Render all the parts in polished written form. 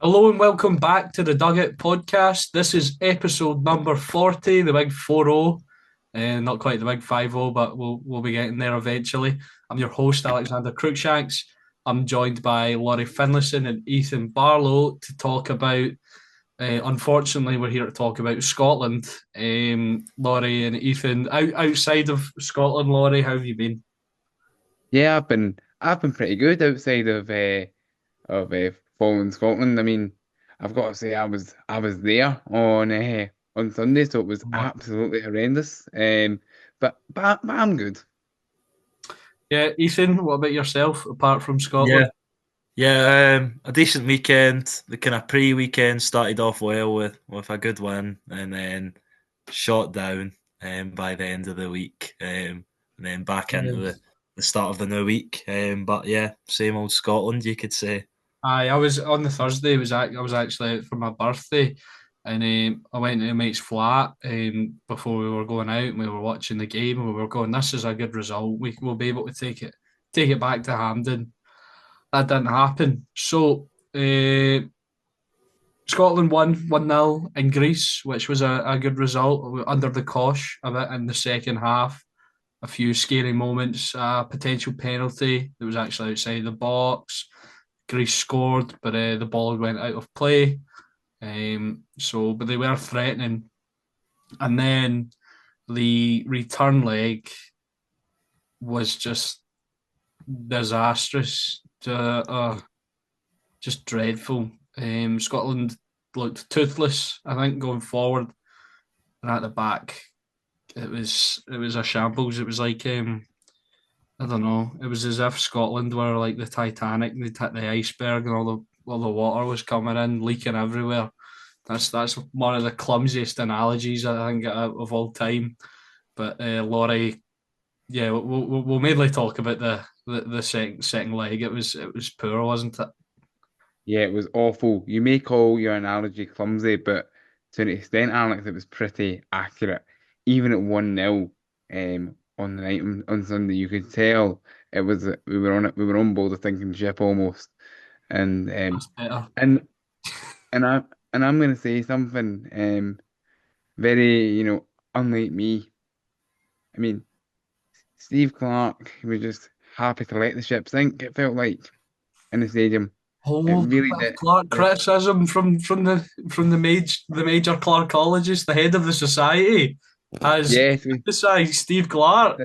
Hello and welcome back to the Dugout podcast. This is episode number 40, the big 4-0. And not quite the big 5-0, but we'll be getting there eventually. I'm your host, Alexander Cruikshanks. I'm joined by Laurie Finlayson and Ethan Barlow to talk about, unfortunately, we're here to talk about Scotland. Laurie and Ethan, outside of Scotland, Laurie, how have you been? Yeah, I've been pretty good outside of following Scotland. I mean, I've got to say I was there on Sunday, so it was absolutely horrendous. But I'm good. Yeah, Ethan, what about yourself, apart from Scotland? Yeah, yeah, a decent weekend. The kind of pre-weekend started off well with a good win, and then shot down by the end of the week, and then back into the start of the new week. But yeah, same old Scotland, you could say. I was on the Thursday. I was actually out for my birthday, and I went to a mate's flat before we were going out, and we were watching the game, and we were going, "This is a good result. We will be able to take it back to Hampden." That didn't happen. So Scotland won 1-0 in Greece, which was a good result under the cosh of it in the second half. A few scary moments, potential penalty that was actually outside the box. Greece scored, but the ball went out of play. But they were threatening, and then the return leg was just disastrous, just dreadful. Scotland looked toothless, I think, going forward, and at the back, it was a shambles. It was like I don't know. It was as if Scotland were like the Titanic. They'd hit the iceberg, and all the water was coming in, leaking everywhere. That's one of the clumsiest analogies I think of all time. But Laurie, yeah, we'll mainly talk about the second leg. It was poor, wasn't it? Yeah, it was awful. You may call your analogy clumsy, but to an extent, Alex, it was pretty accurate. Even at 1-0 on the night on Sunday, you could tell we were on board the thinking ship almost. And That's better. and and I and I'm gonna say something very, unlike me. I mean, Steve Clarke, he was just happy to let the ship sink, it felt like in the stadium. It Oh, really did. Clark Like, criticism from the major Clarkologist, the head of the society, has yes, criticised Steve Clarke.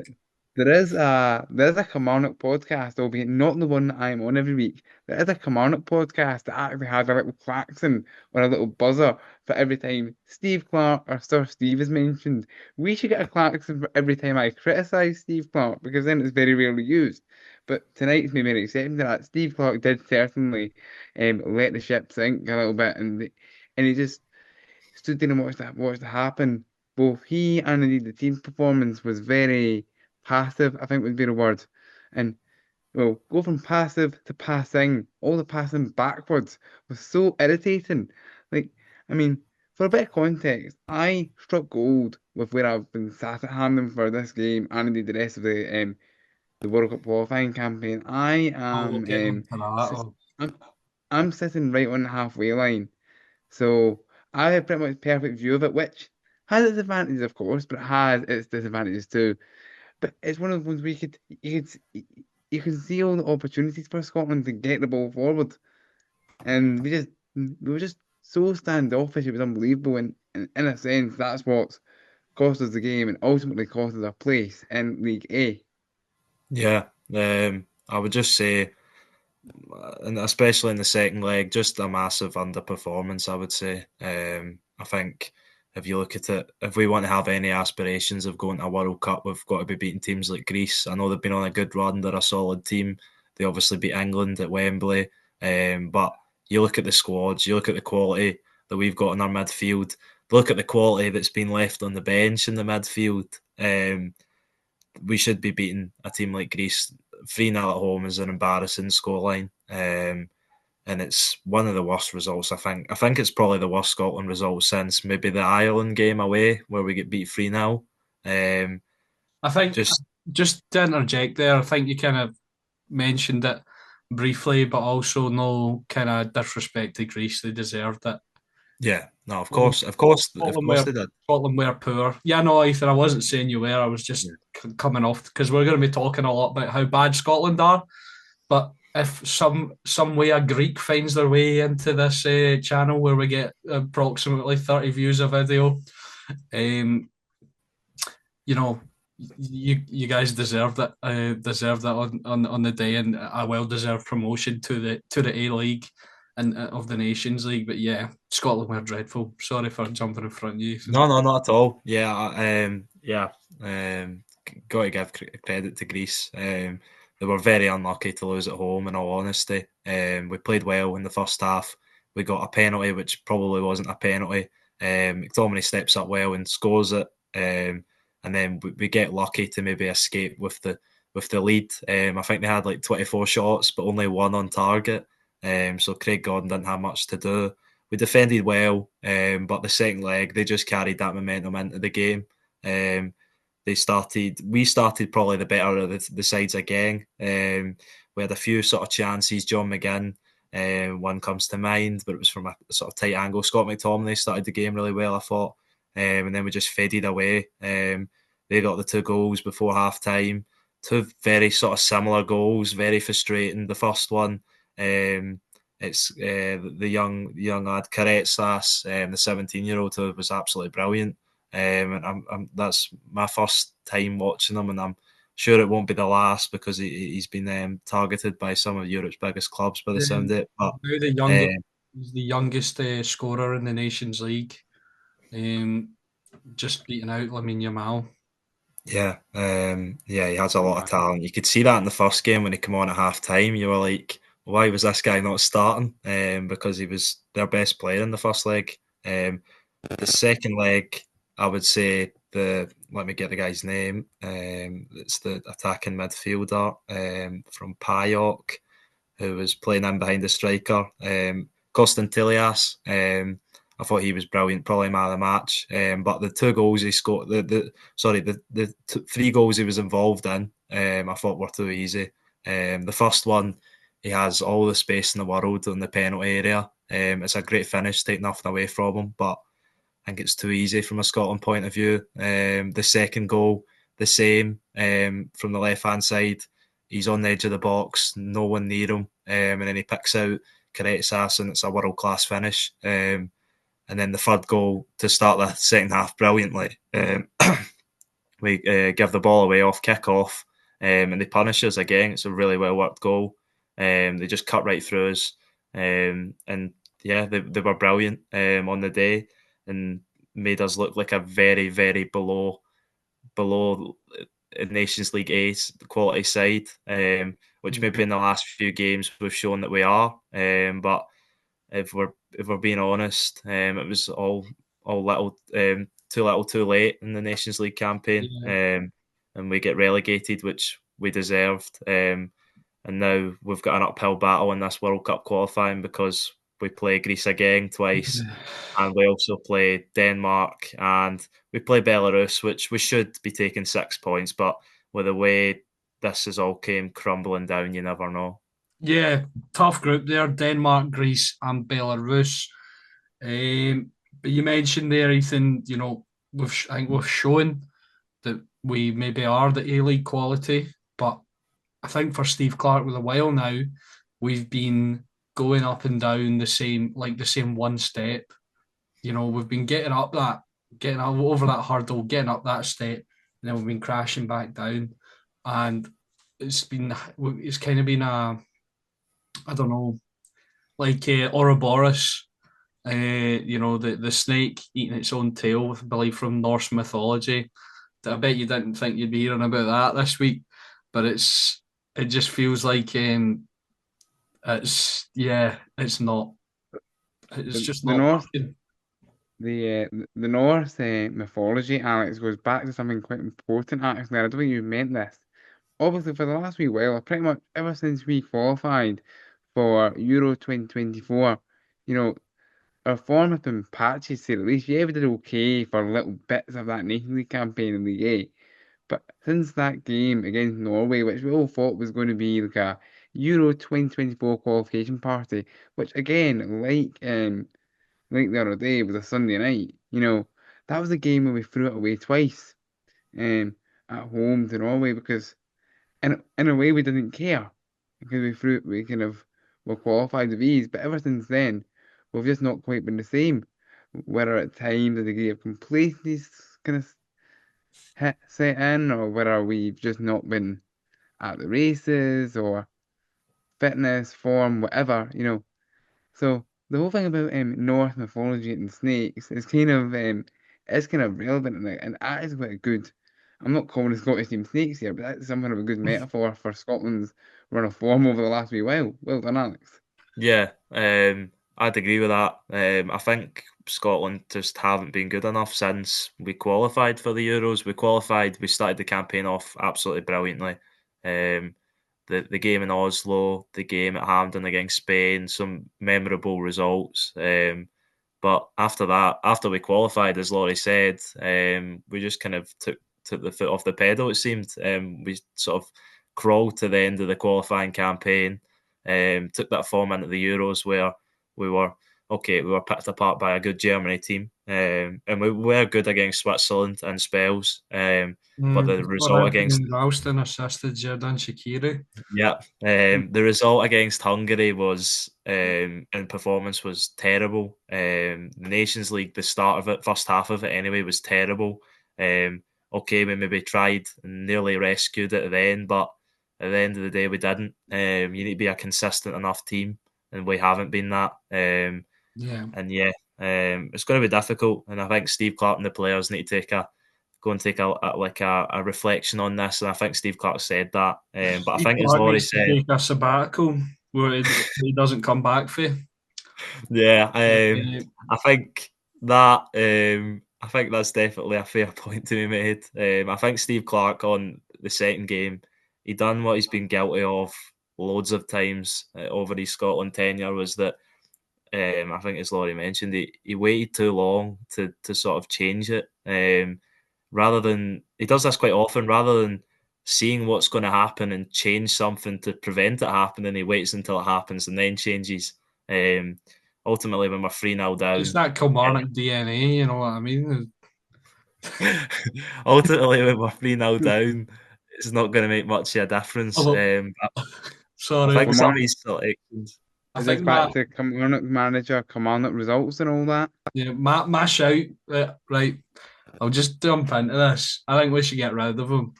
There is a Kilmarnock podcast, albeit not the one that I'm on every week. There is a Kilmarnock podcast that actually has a little klaxon or a little buzzer for every time Steve Clarke or Sir Steve is mentioned. We should get a klaxon for every time I criticise Steve Clarke because then it's very rarely used. But tonight's maybe an exception to that. Steve Clarke did certainly let the ship sink a little bit, and he just stood there and watched it happen. Both he and indeed the team's performance was very passive, I think would be the word. And well, go from passive to passing, all the passing backwards was so irritating. Like, I mean, for a bit of context, I struck gold with where I've been sat at Hampden for this game and indeed the rest of the World Cup qualifying campaign. I Oh, we'll am get on to that. sis- I'm, I'm sitting right on the halfway line. So I have pretty much perfect view of it, which has its advantages, of course, but it has its disadvantages too. But it's one of the ones where you can see all the opportunities for Scotland to get the ball forward, and we were just so standoffish. It was unbelievable, and in a sense, that's what's cost us the game and ultimately cost us our place in League A. Yeah, I would just say, and especially in the second leg, just a massive underperformance. I would say. I think if you look at it, if we want to have any aspirations of going to a World Cup, we've got to be beating teams like Greece. I know they've been on a good run; they're a solid team. They obviously beat England at Wembley, but you look at the squads, you look at the quality that we've got in our midfield. Look at the quality that's been left on the bench in the midfield. We should be beating a team like Greece. 3-0 at home is an embarrassing scoreline. And it's one of the worst results, I think. I think it's probably the worst Scotland result since maybe the Ireland game away where we get beat 3-0. Um, I think just, just to interject there, I think you kind of mentioned it. briefly, but also no kind of disrespect to Greece. They deserved it. Yeah, no, of Scotland, course, of course, of Scotland course were they did. Scotland were poor. Yeah, no, Ethan, I wasn't saying you were. I was Yeah. just coming off because we're going to be talking a lot about how bad Scotland are. But if some way a Greek finds their way into this channel where we get approximately 30 views a video, um, you know, you guys deserved it. Deserved it on the day, and a well deserved promotion to the A League and of the Nations League. But yeah, Scotland were dreadful. Sorry for jumping in front of you, Ethan. No, no, not at all. Yeah, yeah. Got to give credit to Greece. They were very unlucky to lose at home. In all honesty, we played well in the first half. We got a penalty, which probably wasn't a penalty. McTominay steps up well and scores it, and then we get lucky to maybe escape with the lead. I think they had like 24 shots, but only one on target. So Craig Gordon didn't have much to do. We defended well, but the second leg they just carried that momentum into the game. We started probably the better of the sides again. We had a few sort of chances. John McGinn, one comes to mind, but it was from a sort of tight angle. Scott McTominay started the game really well, I thought, and then we just faded away. They got the two goals before half time. Two very sort of similar goals, very frustrating. The first one, it's the young lad Karetsas, the 17-year-old who was absolutely brilliant. And that's my first time watching him, and I'm sure it won't be the last because he's been targeted by some of Europe's biggest clubs by the sound of it. But Now the youngest, um, he's the youngest scorer in the Nations League. Um, just beating out Lamine Yamal. yeah, he has a lot of talent. You could see that in the first game when he came on at half time. You were like, why was this guy not starting? Because he was their best player in the first leg. The second leg, I would say let me get the guy's name. It's the attacking midfielder from PAOK who was playing in behind the striker. Costin Tilias, I thought he was brilliant, probably man of the match. But the two goals he scored, three goals he was involved in, I thought were too easy. The first one, he has all the space in the world in the penalty area. It's a great finish, take nothing away from him, but I think it's too easy from a Scotland point of view. The second goal, the same from the left hand side. He's on the edge of the box, no one near him, and then he picks out Karetsas, and it's a world class finish. And then the third goal to start the second half brilliantly. We give the ball away off kick off, and they punish us again. It's a really well worked goal. They just cut right through us, and yeah, they were brilliant on the day and made us look like a very, very below Nations League A quality side, which maybe in the last few games we've shown that we are. But if we're being honest, it was all little too little, too late in the Nations League campaign, Yeah. and we get relegated, which we deserved. And now we've got an uphill battle in this World Cup qualifying because we play Greece again twice, and we also play Denmark, and we play Belarus, which we should be taking 6 points, but with the way this has all came crumbling down, you never know. Yeah, tough group there. Denmark, Greece, and Belarus. But you mentioned there, Ethan. I think we've shown that we maybe are the A League quality, but I think for Steve Clarke with a while now, we've been going up and down the same one step. We've been getting up over that hurdle, getting up that step, and then we've been crashing back down. And it's kind of been I don't know, like Ouroboros, the snake eating its own tail, I believe from Norse mythology. I bet you didn't think you'd be hearing about that this week, but it just feels like it's not. It's just The not North, working. the Norse mythology, Alex, goes back to something quite important. Actually, I don't think you meant this. Obviously, for the last wee while, pretty much ever since we qualified for Euro 2024, you know, our form has been patchy, to say the least. Yeah, we did okay for little bits of that Nations League campaign in the A. But since that game against Norway, which we all thought was going to be like a Euro 2024 qualification party, which again, like the other day, was a Sunday night. That was a game where we threw it away twice, at home to Norway because in a way we didn't care because we kind of were qualified with ease. But ever since then, we've just not quite been the same. Whether at times a degree of complacency kind of set in, or whether we've just not been at the races or fitness, form, whatever. So the whole thing about Norse mythology and snakes is kind of relevant and that is quite good. I'm not calling the Scottish team snakes here, but that's something of a good metaphor for Scotland's run of form over the last wee while. Well done, Alex. Yeah, I'd agree with that. I think Scotland just haven't been good enough since we qualified for the Euros. We started the campaign off absolutely brilliantly. Um, the game in Oslo, the game at Hampden against Spain, some memorable results. But after that, after we qualified, as Laurie said, we just kind of took the foot off the pedal, it seemed. We sort of crawled to the end of the qualifying campaign, took that form into the Euros where we were picked apart by a good Germany team, and we were good against Switzerland in spells. But the result against Ralston assisted Xherdan Shaqiri. yeah, the result against Hungary was and performance was terrible. The Nations League, the start of it, first half of it anyway, was terrible. Okay, we maybe tried and nearly rescued it at the end, but at the end of the day, we didn't. You need to be a consistent enough team, and we haven't been that. Yeah. And yeah, it's going to be difficult, and I think Steve Clarke and the players need to go and take a reflection on this. And I think Steve Clarke said that. But I think, as Laurie said, take a sabbatical where he doesn't come back for. Yeah, I think that I think that's definitely a fair point to be made. I think Steve Clarke on the second game, he done what he's been guilty of loads of times over his Scotland tenure, was that I think, as Laurie mentioned, he waited too long to sort of change it. Rather than he does this quite often, rather than seeing what's going to happen and change something to prevent it happening, he waits until it happens and then changes. Ultimately, when we're 3-0 down, it's that Kilmarnock DNA, you know what I mean? ultimately when we're 3-0 down, it's not going to make much of a difference. Sorry, I think some of Kilmarnock, these selections. is this back to Kilmarnock manager, Kilmarnock results and all that? Yeah, my shout, right, I'll just jump into this. I think we should get rid of him.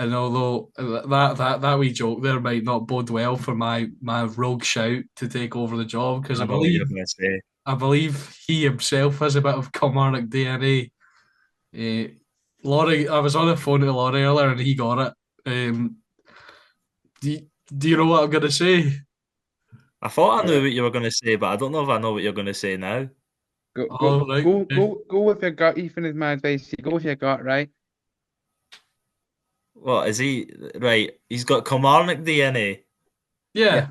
And although that wee joke there might not bode well for my rogue shout to take over the job, because I know what you're going to say. I believe he himself has a bit of Kilmarnock DNA. Laurie, I was on the phone to Laurie earlier and he got it. Do you know what I'm going to say? I thought I knew what you were going to say, but I don't know if I know what you're going to say now. Go with your gut. Ethan is my advice. You go with your gut, right? What is he? Right, he's got Kilmarnock DNA. Yeah.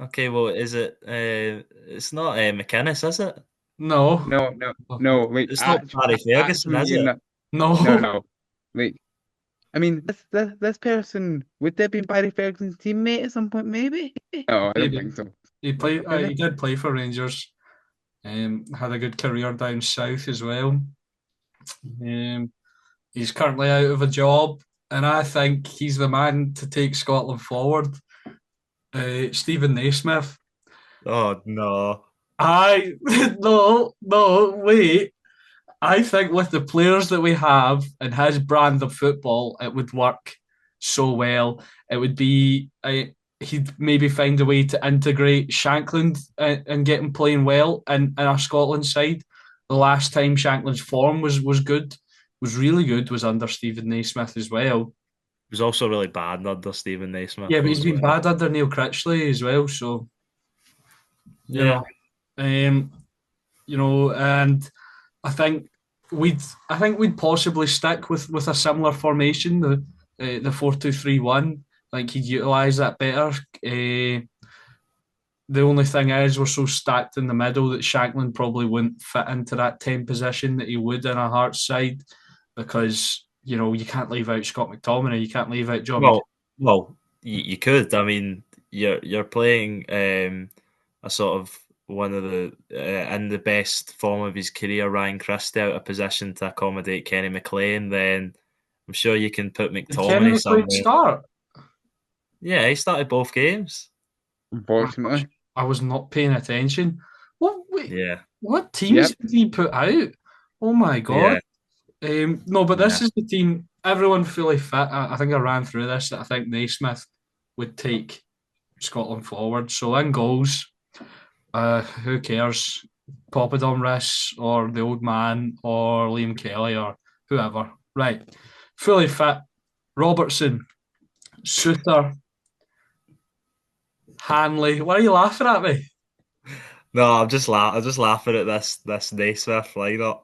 Okay, well, is it? It's not McInnes, is it? No. Wait, it's not Barry Ferguson, is it? No. Wait, I mean, this person, would there be Barry Ferguson's teammate at some point? Maybe. No, I don't think so. He played. He did play for Rangers. Had a good career down south as well. He's currently out of a job, and I think he's the man to take Scotland forward. Stephen Naismith. Oh no! No, wait. I think with the players that we have and his brand of football, it would work so well. It would be he'd maybe find a way to integrate Shankland and get him playing well in our Scotland side. The last time Shankland's form was good, was really good, was under Stephen Naismith as well. He was also really bad under Stephen Naismith. Yeah, but he's been bad under Neil Critchley as well. So yeah, and I think we'd possibly stick with a similar formation, the 4-2-3-1. I think he'd utilise that better. The only thing is we're so stacked in the middle that Shankland probably wouldn't fit into that 10 position that he would in a Hearts side, because you can't leave out Scott McTominay, you can't leave out John. Well, you could. I mean, you're playing a sort of one of the in the best form of his career, Ryan Christie, out of position to accommodate Kenny McLean, then I'm sure you can put Did Kenny McTominay McLean somewhere. start? Yeah, he started both games. Unfortunately. I was not paying attention. What? Wait, Yeah, what teams Yep. did he put out? Oh my god! yeah, No, but this yeah. is the team. Everyone fully fit. I think I ran through this. I think Naismith would take Scotland forward. So in goals, who cares? Papadon or the old man or Liam Kelly or whoever. Right. Fully fit. Robertson, Suter, Hanley. Why are you laughing at me? No, I'm just laughing at this Naismith lineup.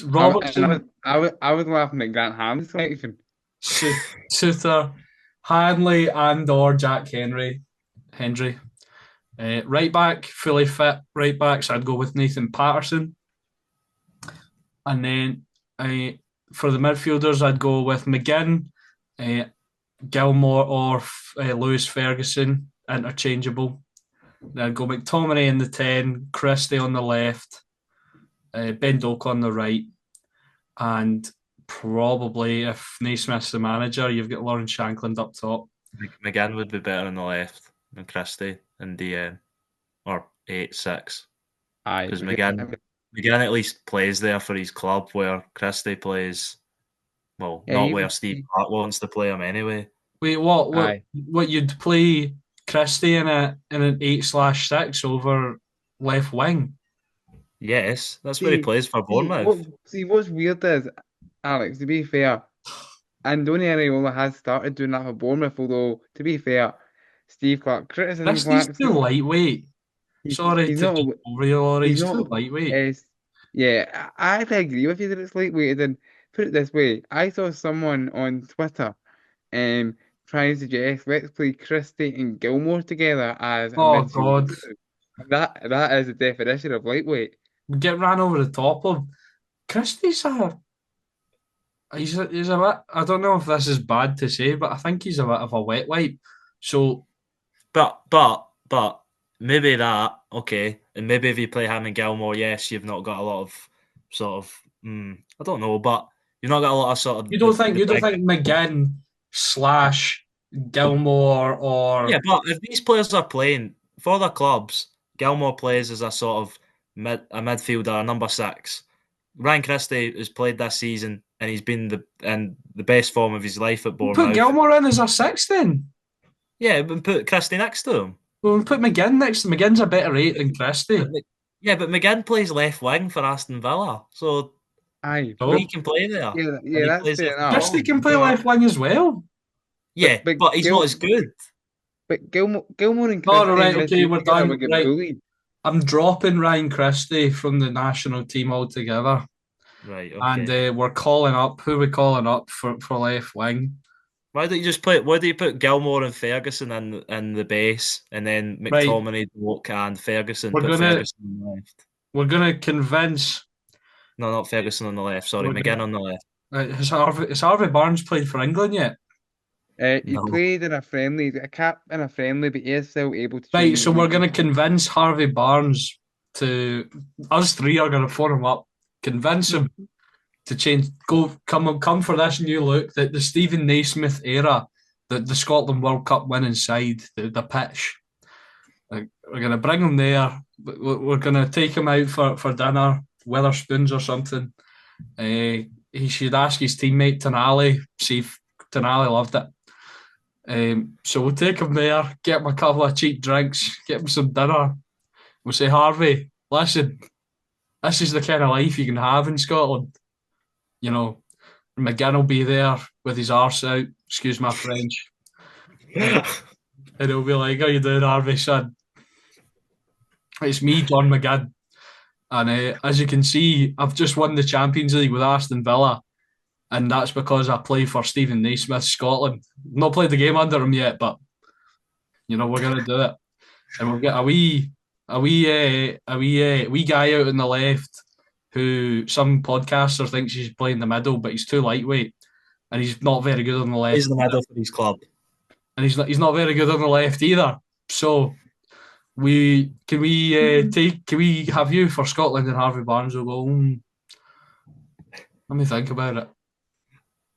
Robertson, I was laughing at Grant Ham's selection. Suter, Hanley, and or Jack Hendry. Right back, fully fit. Right backs, I'd go with Nathan Patterson. And then for the midfielders, I'd go with McGinn, uh, Gilmore, or Lewis Ferguson, interchangeable. Then I'd go McTominay in the 10, Christie on the left, Ben Doak on the right, and probably if Naismith's the manager, you've got Lauren Shankland up top. McGinn would be better on the left than Christie in DM or 8-6 Aye, because McGinn at least plays there for his club where Christie plays. Well, yeah, not where Steve Clarke wants to play him anyway. Wait, what? What? aye. What? You'd play Christie in an 8/6 over left wing? Yes, that's where he plays for Bournemouth. What's weird is, Alex, to be fair, Andoni Areola has started doing that for Bournemouth, although, to be fair, Steve Clarke, criticism Christie's too Clarkson, lightweight. Sorry he's to not, jump over you, Laurie. he's He's too not, lightweight. as, yeah, I agree with you that it's lightweight, and put it this way, I saw someone on Twitter um, trying to suggest let's play Christie and Gilmore together as a Oh midfield God, duo. That is the definition of lightweight. get ran over the top of. Christie's he's a bit. I don't know if this is bad to say, but I think he's a bit of a wet wipe. So But maybe that okay, and maybe if you play him and Gilmore, yes, you've not got a lot of sort of I don't know, but you've not got a lot of sort of you the don't big. think McGinn slash Gilmore Yeah, or but if these players are playing for their clubs, Gilmore plays as a sort of a midfielder, a number 6. Ryan Christie has played this season and he's been in the best form of his life at put Bournemouth. Gilmore in as a six then? Yeah, but put Christie next to him. Well, put McGinn next to McGinn's a better rate than But, Christie. yeah, but McGinn plays left wing for Aston Villa, so Aye, he So can play there, and yeah, he that's plays there fair for enough. Christie can Scotland. play left wing as well. Yeah, But but he's not as good. Gilmore and All Christie right, in okay, midfield we're together done. would get Right, bullied. I'm dropping Ryan Christie from the national team altogether, Right, and okay. we're calling up. Who are we calling up for left wing? Why don't you just play? Why do you put Gilmore and Ferguson in the base, and then Right, McTominay, Doak, and Ferguson? we're Put gonna Ferguson on the left. we're gonna convince. No, not Ferguson on the left. Sorry, We're McGinn gonna. on the left. Has Harvey Barnes played for England yet? He No, played in a friendly, a cap in a friendly, but he is still able to Right, change so his we're league. gonna convince Harvey Barnes to. Us three are gonna phone him up, convince him to change, come for this new look, the Stephen Naismith era, the Scotland World Cup winning side, the pitch. Like, we're going to bring him there. We're going to take him out for dinner, Weatherspoons or something. He should ask his teammate Tonali, see if Tonali loved it. So we'll take him there, get him a couple of cheap drinks, get him some dinner. We'll say, Harvey, listen, this is the kind of life you can have in Scotland. You know, McGinn will be there with his arse out, excuse my French, and he'll be like, how you doing, Harvey, son? It's me, John McGinn. And as you can see, I've just won the Champions League with Aston Villa, and that's because I play for Stephen Naismith, Scotland. Not played the game under him yet, but we're gonna do it. And we'll get a wee guy out on the left who some podcaster thinks he should play in the middle, but he's too lightweight and he's not very good on the left. he's the middle for his club. and he's not very good on the left either. So can we have you for Scotland, and Harvey Barnes will go, let me think about it.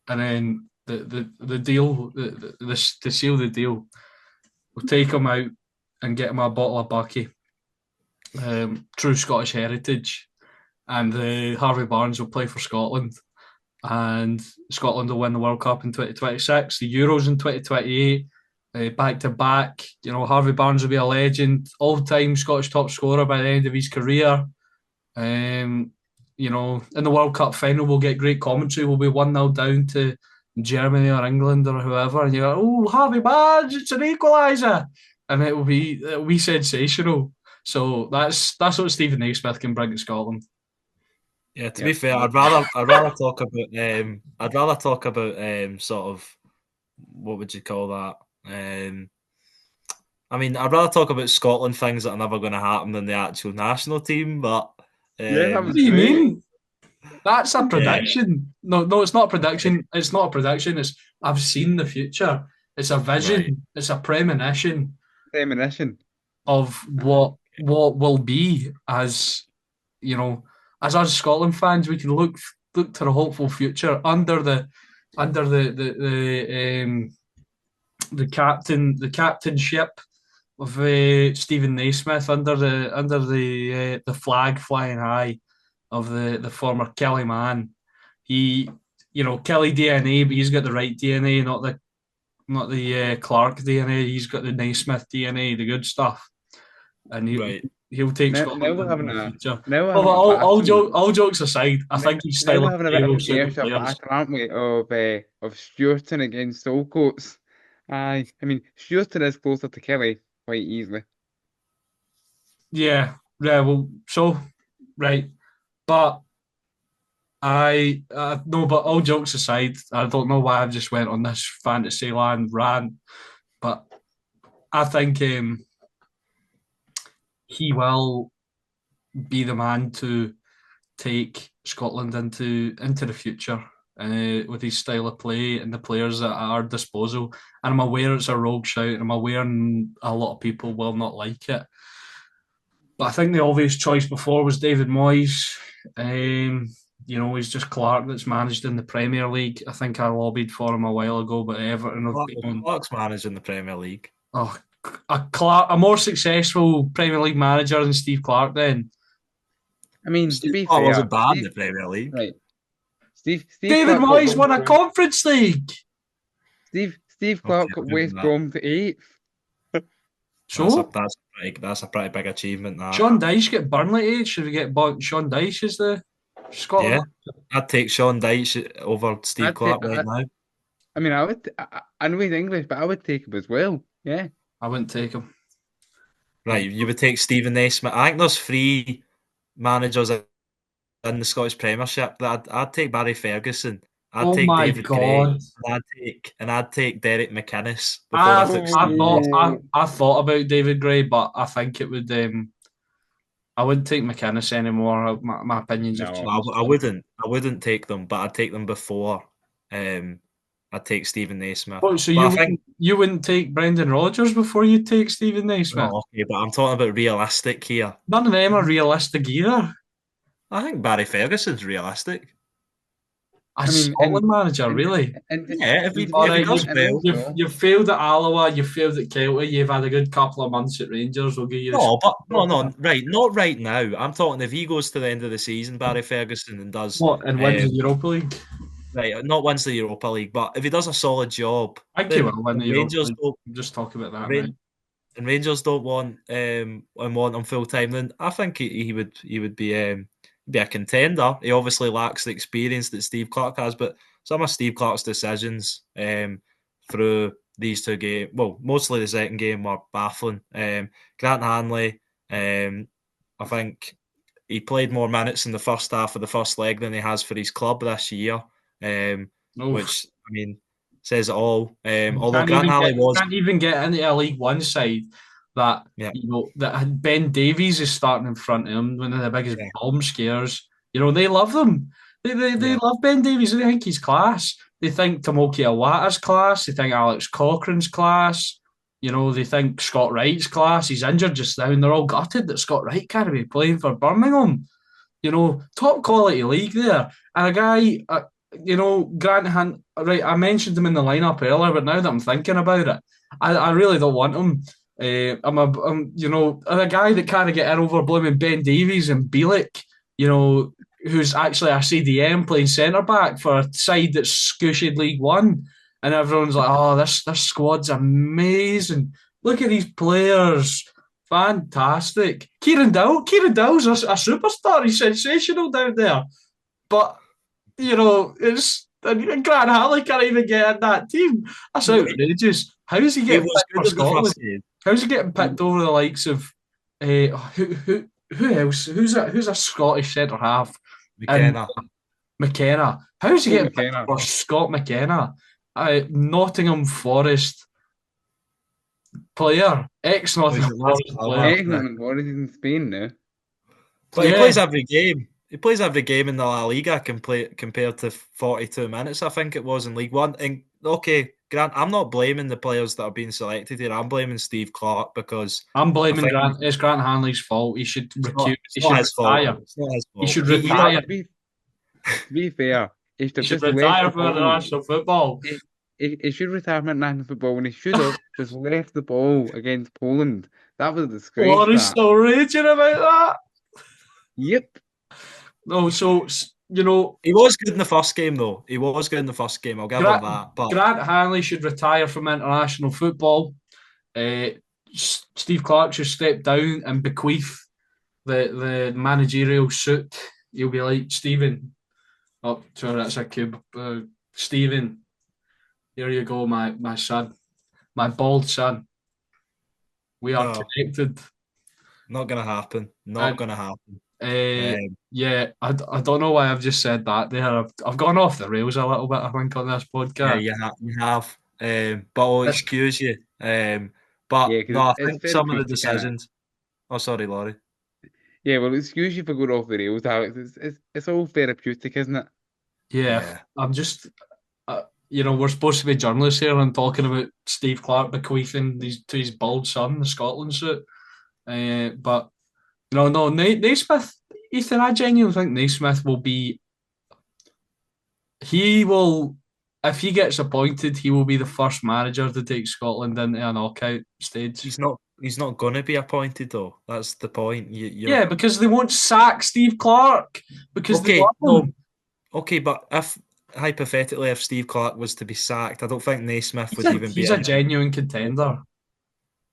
And then the deal, to seal the deal, we'll take him out and get him a bottle of Bucky, true Scottish heritage, and Harvey Barnes will play for Scotland, and Scotland will win the World Cup in 2026, the Euros in 2028, back to back. Harvey Barnes will be a legend, all-time Scottish top scorer by the end of his career. In the World Cup final, we'll get great commentary. We'll be 1-0 down to Germany or England or whoever, and you're like, oh, Harvey Barnes, it's an equaliser, and it'll be sensational. So that's what Stephen Naismith can bring to Scotland. Yeah, to be fair, I'd rather talk about sort of, what would you call that? I'd rather talk about Scotland things that are never going to happen than the actual national team. But that What was do you great. mean? That's a prediction. No, it's not a prediction. It's not a prediction. It's I've seen the future. It's a vision. Right. It's a premonition Premonition. of what will be, as as us Scotland fans, we can look to the hopeful future under the captainship of Stephen Naismith, under the flag flying high of the former Kelly man. He, Kelly DNA, but he's got the right DNA, not the Clarke DNA. He's got the Naismith DNA, the good stuff, and he'll take Now Scotland we're having into the a future. now we're But having a all battle. jokes aside, I think his Now style we're of having a play bit of will an suit the airship players. battle, aren't we? Of Stewarton against Allcoats. I mean, Stewarton is closer to Kelly quite easily. Yeah, well, so right, but I no, but all jokes aside, I don't know why I've just went on this fantasy land rant, but I think he will be the man to take Scotland into the future, with his style of play and the players at our disposal. And I'm aware it's a rogue shout, and I'm aware a lot of people will not like it. But I think the obvious choice before was David Moyes. He's just Clarke that's managed in the Premier League. I think I lobbied for him a while ago, but Everton have been Clarke's managing the Premier League. a more successful Premier League manager than Steve Clarke then. I mean, Steve to be Clarke fair, wasn't bad in the Premier League. right? Steve David Clarke got Moyes won a West Brom. Conference League. Steve Clarke got West Brom to 8th. So That's a pretty big achievement. That Sean Dyche get Burnley 8th. Should we get Sean Dyche as the Scotland? Yeah, I'd take Sean Dyche over Steve Clarke right now. I mean, I know he's English, but I would take him as well. Yeah. I wouldn't take him. Right, you would take Stephen Naismith. I think there's 3 managers in the Scottish Premiership that I'd take Barry Ferguson. I'd take my David God. Gray, and I'd take Derek McInnes before I I took Steve. thought about David Gray, but I think it would. I wouldn't take McInnes anymore. My opinions have changed. I wouldn't take them, but I'd take them before. I'd take Stephen Naismith. So you wouldn't take Brendan Rodgers before you take Stephen Naismith? Oh, okay, but I'm talking about realistic here. None of them are realistic either. I think Barry Ferguson's realistic. Scotland manager, really? Yeah, if he does well. You've failed at Alloa, you've failed at Kelty, you've had a good couple of months at Rangers. We'll give you not right now. I'm talking if he goes to the end of the season, Barry Ferguson, and does and wins the Europa League. Right, not wins the Europa League, but if he does a solid job, I think he will win the Europa League. Just talk about that, right? And Rangers don't want him full time, then I think he would be a contender. He obviously lacks the experience that Steve Clarke has, but some of Steve Clarke's decisions through these 2 games, well, mostly the second game, were baffling. Grant Hanley, I think he played more minutes in the first half of the first leg than he has for his club this year, which, I mean, says it all. Although Grant Hanley can't even get into a League One side that that Ben Davies is starting in front of him, one of the biggest bomb scares. They love them. They love Ben Davies. They think he's class. they think Tomoki Iwata's class. They think Alex Cochrane's class. You know, they think Scott Wright's class. He's injured just now, and they're all gutted that Scott Wright can't be playing for Birmingham. You know, top quality league there. And a guy, Grant Hunt, right, I mentioned him in the lineup earlier, but now that I'm thinking about it, I really don't want him. I'm a guy that can't get in over blooming Ben Davies and Bielik, who's actually a CDM playing centre back for a side that's scooshed League One. And everyone's like, oh, this squad's amazing. Look at these players. Fantastic. Kieran Dowell's a superstar. He's sensational down there. But, it's Grant Harley can't even get in that team. That's outrageous. How is he getting picked for Scotland? How's he getting picked over the likes of who else? Who's a Scottish centre half? McKenna. How's he getting picked for Scott McKenna? Nottingham Forest player, ex-Nottingham Forest player. Nottingham Forest in Spain now. But he plays every game. He plays every game in the La Liga compared to 42 minutes, I think it was, in League One. And okay, Grant, I'm not blaming the players that are being selected here. I'm blaming Steve Clarke because I'm blaming Grant. It's Grant Hanley's fault. He should retire. It's not his fault. He should retire. To be fair, he should retire from international football. He should retire from international football when he should have just left the ball against Poland. That was a disgrace. Laurie's still raging about that. Yep. No, so he was good in the first game, though. He was good in the first game. I'll give him that. But Grant Hanley should retire from international football. Steve Clarke should step down and bequeath the managerial suit. He'll be like, Stephen. Oh, sorry, that's a cube. Stephen, here you go, my son, my bald son. We are connected. Not gonna happen. Not gonna happen. Yeah, I don't know why I've just said that there. I've gone off the rails a little bit, I think, on this podcast. Yeah, you have. But I'll excuse you. But I think some of the decisions. Oh, sorry, Laurie. Yeah, well, excuse you for going off the rails, Alex. It's all therapeutic, isn't it? Yeah. I'm just, we're supposed to be journalists here and talking about Steve Clarke bequeathing to his bald son the Scotland suit. But no, Naismith, Ethan, I genuinely think Naismith will be. He will, if he gets appointed, he will be the first manager to take Scotland into a knockout stage. He's not going to be appointed, though. That's the point. Yeah, because they won't sack Steve Clarke because they love him. Okay, but hypothetically, if Steve Clarke was to be sacked, I don't think Naismith would even be. He's a genuine contender.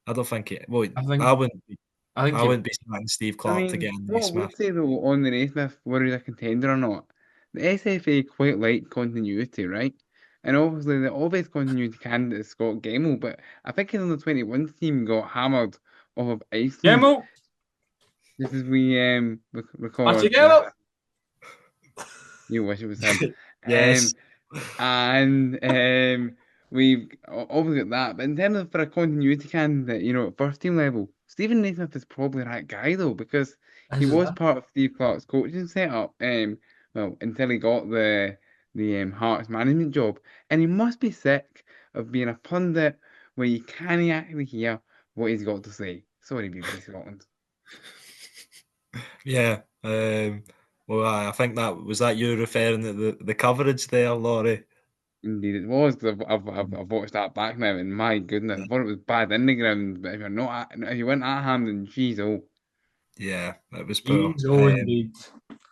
I don't think it. Well, I wouldn't be sacking Steve Clarke to get in Naismith. What I would say though on the Naismith, whether he's a contender or not, the SFA quite like continuity, right? And obviously the obvious continuity candidate is Scott Gemmell, but I think his under 21 team got hammered off of Iceland. Gemmell. This is we record. You wish it was him. Yes. We've obviously got that, but in terms of for a continuity candidate, at first team level, Stephen Naismith is probably that guy though, because he was part of Steve Clarke's coaching setup. Until he got the Hearts management job, and he must be sick of being a pundit where you can't actually hear what he's got to say. Sorry, BBC Scotland. Yeah. Well, I think that you referring to the coverage there, Laurie. Indeed, it was, because I've watched that back now, and my goodness, I thought it was bad in the ground. But if you went at Hampden, jeez, yeah, it was poor. Indeed.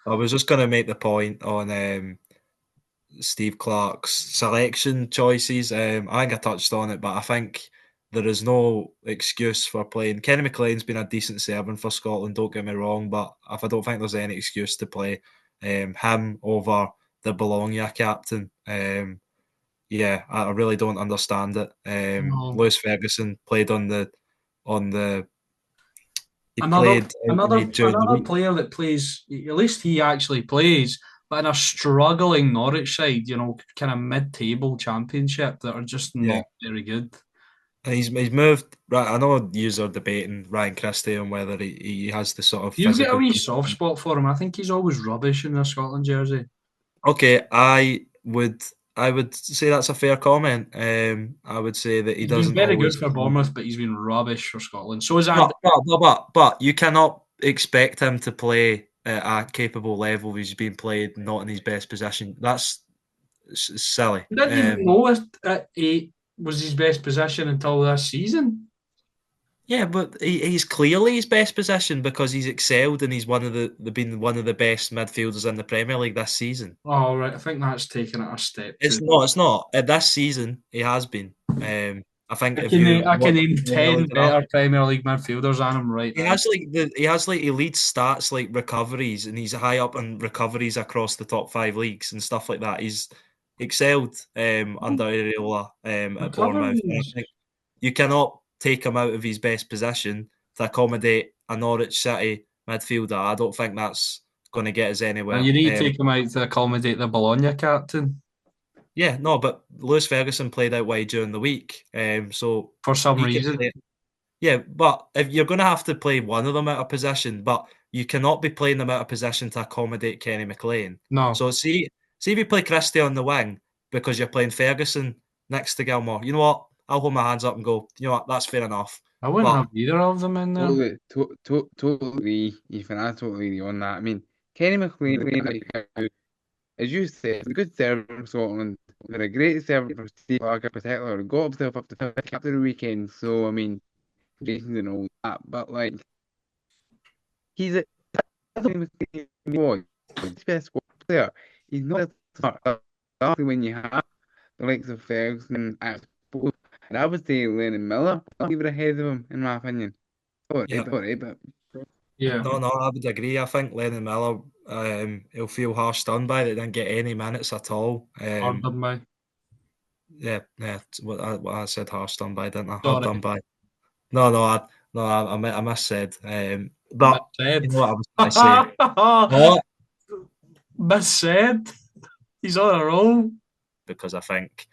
I was just going to make the point on Steve Clarke's selection choices. I think I touched on it, but I think there is no excuse for playing. Kenny McLean's been a decent servant for Scotland, don't get me wrong, but I don't think there's any excuse to play him over the Bologna captain. Yeah, I really don't understand it. Lewis Ferguson played on the. Another player that plays, at least he actually plays, but in a struggling Norwich side, kind of mid-table championship that are just not very good. And he's moved. Right, I know you're debating Ryan Christie on whether he has the sort of. You get a wee soft spot for him. I think he's always rubbish in a Scotland jersey. Okay, I would I would say that's a fair comment. I would say that he He's been doesn't very good always. for Bournemouth, but he's been rubbish for Scotland. So is But, Andy. but you cannot expect him to play at a capable level if he's being played not in his best position. That's silly. I didn't even know at 8 was his best position until this season. Yeah, but he's clearly his best position because he's excelled and he's been one of the best midfielders in the Premier League this season. Oh, right. I think that's taken it a step It's too. not. It's not. This season, he has been. I think I if can, you I can watch name the Premier 10 League enough, better Premier League midfielders than him right he now. has like he leads stats like recoveries, and he's high up in recoveries across the top 5 leagues and stuff like that. He's excelled under Areola at Bournemouth, and I Recoveries. think you cannot take him out of his best position to accommodate a Norwich City midfielder. I don't think that's going to get us And anywhere. you need to take him out to accommodate the Bologna captain Yeah, no, but Lewis Ferguson played out wide during the week, so for some he can reason. play. Yeah, but if you're going to have to play one of them out of position, but you cannot be playing them out of position to accommodate Kenny McLean. No, So see if you play Christie on the wing because you're playing Ferguson next to Gilmore. You know what? I'll hold my hands up and go. You know what? That's fair enough. I wouldn't But have either of them in there. Totally agree, Ethan. I totally agree on that. I mean, Kenny McLean, as you said, a good server for Scotland, but a great server for Steve Clarke in particular. Got himself up to fifth after the weekend, so I mean, congratulations and all that. But like, he's a boy, he's the best squad player. He's not smart. Especially when you have the likes of Ferguson at both. And I would say Lennon Miller, even ahead of him, in my opinion. yeah, Sorry, but Yeah, no, I would agree. I think Lennon Miller, he'll feel harsh done by that. He didn't get any minutes at all. pardon me. Yeah, what I said harsh done by, didn't I? Hard done Sorry, by. No, no, I missaid. But missaid. you know what I was going to say. What? Missaid. He's on a roll. Because I think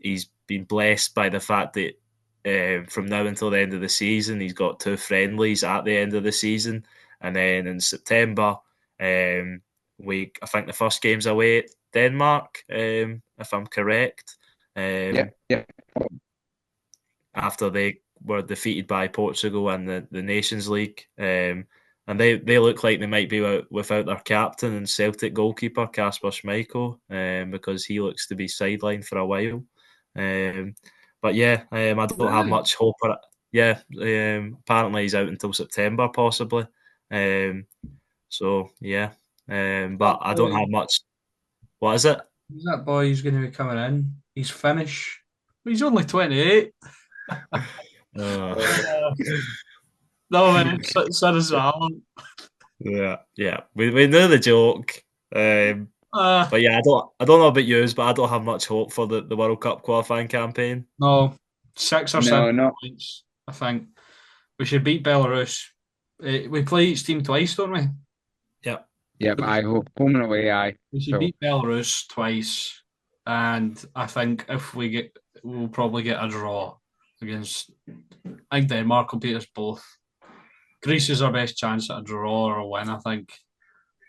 he's been blessed by the fact that from now until the end of the season, he's got 2 friendlies at the end of the season, and then in September, I think the first game's away at Denmark, if I'm correct. yeah, Um, yeah. After they were defeated by Portugal in the Nations League. And they look like they might be without their captain and Celtic goalkeeper Kasper Schmeichel, because he looks to be sidelined for a while. But yeah, I don't have Really? much hope for it. Yeah, apparently he's out until September possibly. So yeah, That but I don't boy, have much. What is it? who's that boy who's going to be coming in? He's Finnish. He's only 28. Uh, Uh, no, man, so does Alan. yeah. We know the joke. Uh, But yeah, I don't know about yous, but I don't have much hope for the World Cup qualifying campaign. no, 6 or 7 No, points, I think. We should beat Belarus. We play each team twice, don't we? Yeah, yeah, but I hope home and away, aye. We should So beat Belarus twice, and I think if we get, we'll probably get a draw against. I think Denmark will beat us both. Greece is our best chance at a draw or a win, I think.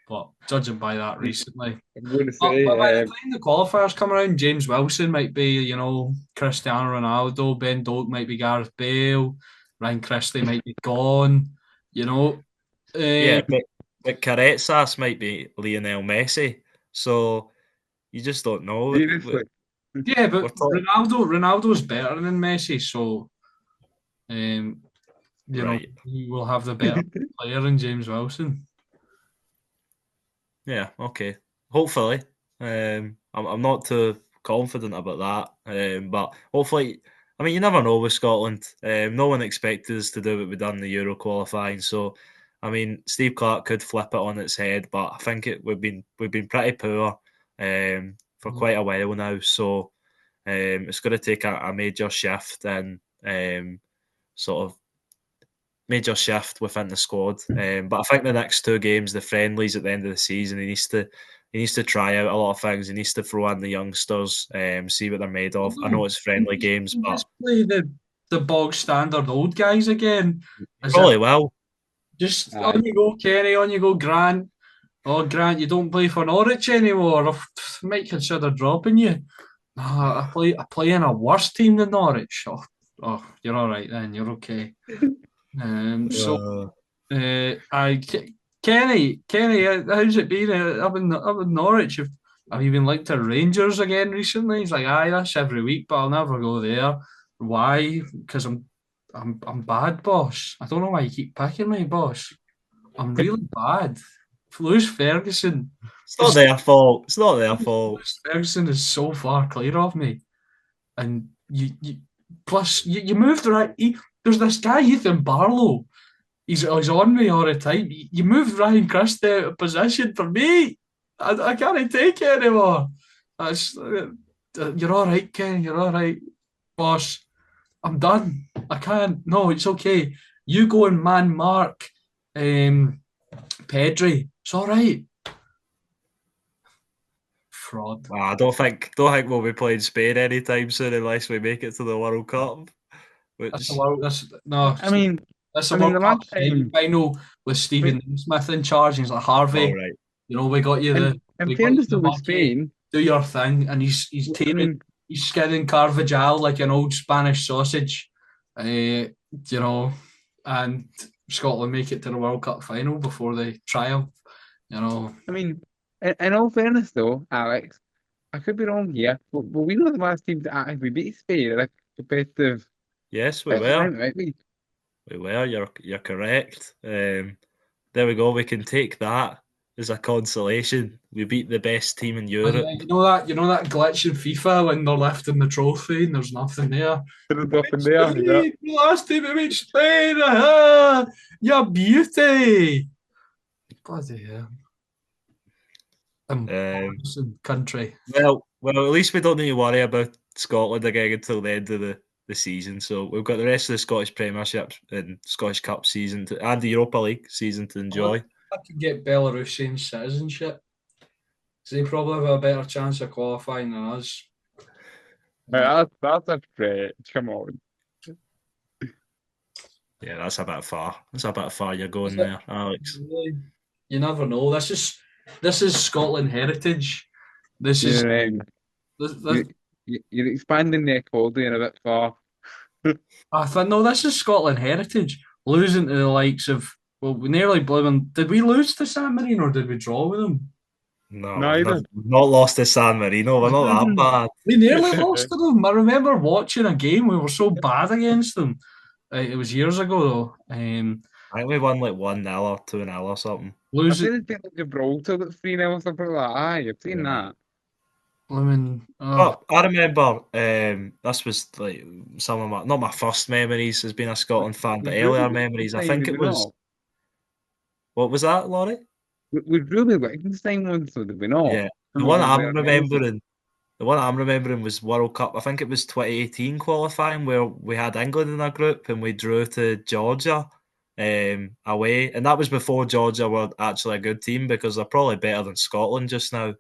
But judging by that recently, I'm going to but by the say, time the qualifiers come around, James Wilson might be, Cristiano Ronaldo. Ben Doak might be Gareth Bale. Ryan Christie might be gone. You know, yeah, um, but Caretsas might be Lionel Messi, so you just don't know. seriously, yeah, We're but talking Ronaldo's better than Messi, so um, right. he will have the better player than James Wilson. Yeah, okay. Hopefully, I'm not too confident about that, but hopefully, I mean, you never know with Scotland. No one expected us to do what we done in the Euro qualifying, so I mean, Steve Clarke could flip it on its head, but I think we've been pretty poor for quite a while now. So it's going to take a major shift and sort of major shift within the squad. But I think the next 2 games, the friendlies at the end of the season, he needs to try out a lot of things. He needs to throw in the youngsters, see what they're made of. I know Although it's friendly he games, can but just play the bog standard old guys again, as if probably will. just aye. on you go, Kenny, on you go, Grant. Oh, Grant, you don't play for Norwich anymore. I might consider dropping you. No, I play in a worse team than Norwich. You're all right then. You're okay. So Uh, I Kenny, how's it been up in Norwich? Have you been linked to Rangers again recently? He's like, aye, that's every week, but I'll never go there. Why? Because I'm bad, boss. I don't know why you keep picking me, boss. I'm really bad. Lewis Ferguson it's not is their fault. It's not their fault. Lewis Ferguson is so far clear of me, and you plus you moved right. There's this guy Ethan Barlow. He's on me all the time. You moved Ryan Christie out of position for me. I can't take it anymore. You're all right, Ken. You're all right, boss. I'm done. I can't. No, it's okay. You go and man mark Pedri. It's all right. Fraud. I don't think we'll be playing Spain anytime soon unless we make it to the World Cup. That's the Which world. That's no. I mean, That's the I mean, World the Cup last time, semi-final with with, Stephen Smith in charge. And he's like, all Harvey, right. we got you in we got you fairness the to monkey. Spain, Do your thing, and he's I tearing, mean, he's skinning Carvajal like an old Spanish sausage. You know, and Scotland make it to the World Cup final before they triumph. You know, I mean, in all fairness, though, Alex, I could be wrong here, but we were the last team to actually beat Spain in a competitive Yes, we were. time, right? We were. You're correct. There we go. We can take that as a consolation. We beat the best team in oh, yeah, Europe. you know that glitch in FIFA when they're lifting the trophy and there's nothing there. There's nothing there, yeah. Spain, the last team to beat Spain, aha! You beauty! Bloody hell. Um, Embarrassing country. well, at least we don't need to worry about Scotland again until the end of the season. So we've got the rest of the Scottish Premiership and Scottish Cup season and the Europa League season to I wonder enjoy. if I could get Belarusian citizenship. So they probably have a better chance of qualifying than us. That's a stretch. Come on. Yeah, that's a bit far. That's a bit far you're Is going it? there, Alex. Really? You never know. This is Scotland heritage. This is You're, this, you, you're expanding the accordion a bit far. I thought no, this is Scotland heritage. Losing to the likes of we nearly blew them. Did we lose to San Marino or did we draw with them? No, Neither. we've not lost to San Marino. We're not that bad. We nearly lost to them. I remember watching a game. We were so bad against them. It was years ago though. I think we won like 1-0 or 2-0 or something. I've Losing, seen it like Gibraltar that's 3-0 or something like that. Aye, I've seen Yeah. that. blooming. Oh, Oh, I remember this was like some of not my first memories as being a Scotland fan, We but drew earlier with memories. I Liechtenstein, think did it we was, not? what was that, Laurie? We drew with Liechtenstein once, so did we not? Yeah. The And one what was I'm there else? remembering The one I'm remembering was World Cup. I think it was 2018 qualifying where we had England in our group and we drew to Georgia away. And that was before Georgia were actually a good team because they're probably better than Scotland just now.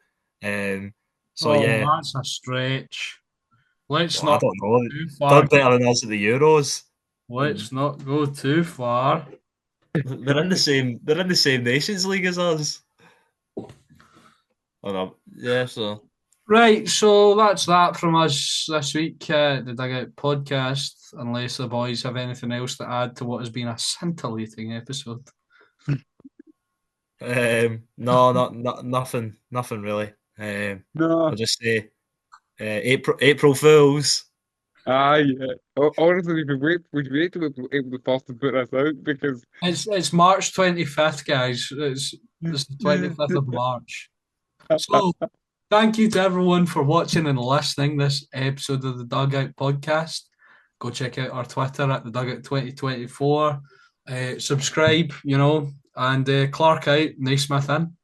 So yeah, that's a stretch. Let's well, I not don't know. go too Done far. better than us at the Euros. Let's not go too far. They're in the same. They're in the same Nations League as us. Oh no, yeah. So Right, so that's that from us this week, the Dugout podcast. Unless the boys have anything else to add to what has been a scintillating episode. no, nothing really. I'll No. just say April Fools. Aye, yeah. Honestly, we should wait till we're able to force to put this out because It's March 25th, guys. It's the 25th of March. So thank you to everyone for watching and listening this episode of the Dugout podcast. Go check out our Twitter at the Dugout 2024. Subscribe, and Clark out, Naismith in.